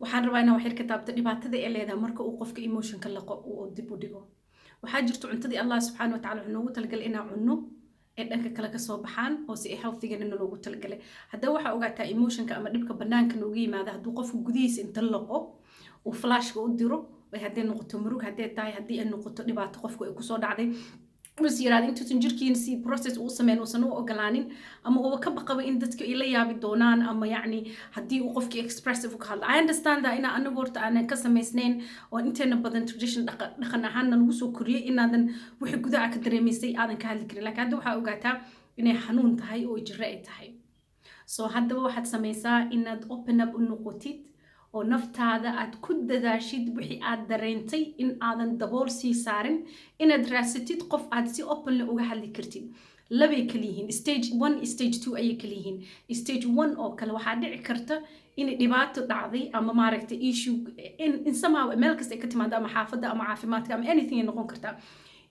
waxaan rabaa inaan wax yar ka taabto dhibaatada ee leedahay marka uu qofka emotionka laqo uu dib u dhigo. waxaa jirto cuntadii Allah subxaanahu wa ta'ala wuxuu noogu talagalay inaan cunno ee dhanka kale ka soo baxaan oo si healthy-gana loogu talagalay. Haddaba waxaa ogaataa emotionka ama dhibka banaanka noogu yimaada hadduu qofku gudihiisa inta laqo uu flashka u diro haddii noqoto murug haddii tahay haddii ay noqoto dhibaato qofku ay kusoo dhacday bas yiraahdo intuusan jirkiina si process uu sameyn uusan u ogolaanin ama uu ka baqabo in dadka ay la yaabi doonaan ama yacni haddii uu qofkii expressive ka hadlo. I understand that ina anagu horta aanan ka samaysnayn oo inteena badan tradition dhaqan ahaanna lagu soo koriyey inaadan wixii gudaha ka dareemaysay aadan ka hadli karin. laakiin hadda waxaa ogaataa inay xanuun tahay oo jirro ay tahay. So haddaba waxaad samaysaa inaad open up u noqotid oo naftaada aad ku dadaashid wixii aad dareentay in aadan dabool sii saarin inaad raasatid qof aad si openly uga hadli kartid. labay kala yihiin stage 1 stage 2 ayay kala yihiin. stage 1 oo kale waxaa dhici karta in dhibaato dhacday ama maaragtay issue in somehow meel kasta ay ka timaado ama xaafadda ama caafimaadka ama anything ay noqon kartaa.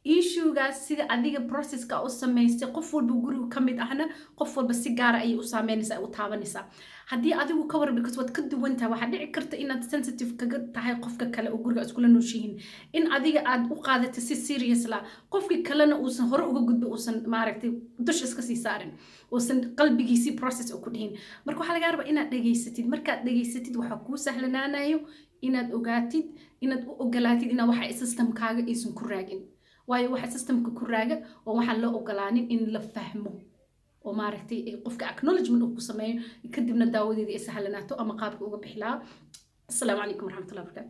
issuegaas sida adiga processka u samaysay qof walba guriga ka mid ahna qof walba si gaar ah ayay u saameynaysaa u taabanaysaa. haddii adigu ka warbi karto waad ka duwan tahay waxaa dhici karta inaad sensitive kaga tahay qofka kale oo guriga iskula nooshihiin in adiga aad u qaadatay si serious la qofkii kalena uusan hore uga gudbin uusan maaragtay dush iska sii saarin uusan qalbigiisii process u ku dhihin. marka waxaa laga rabaa inaad dhageysatid. markaad dhageysatid waxaa kuu sahlanaanayo inaad ogaatid inaad u ogolaatid inaa waxa systemkaaga aysan ku raagin. waayo waxa systemka ku raaga oo waxaan loo ogolaanin in la fahmo oo maaragtay qofka acknowledgement uu ku sameeyo kadibna daawadeedii ay sahlanaato ama qaabka uga bixi lahaa. Assalaamu calaykum waraxmatullahi wabarakaatu.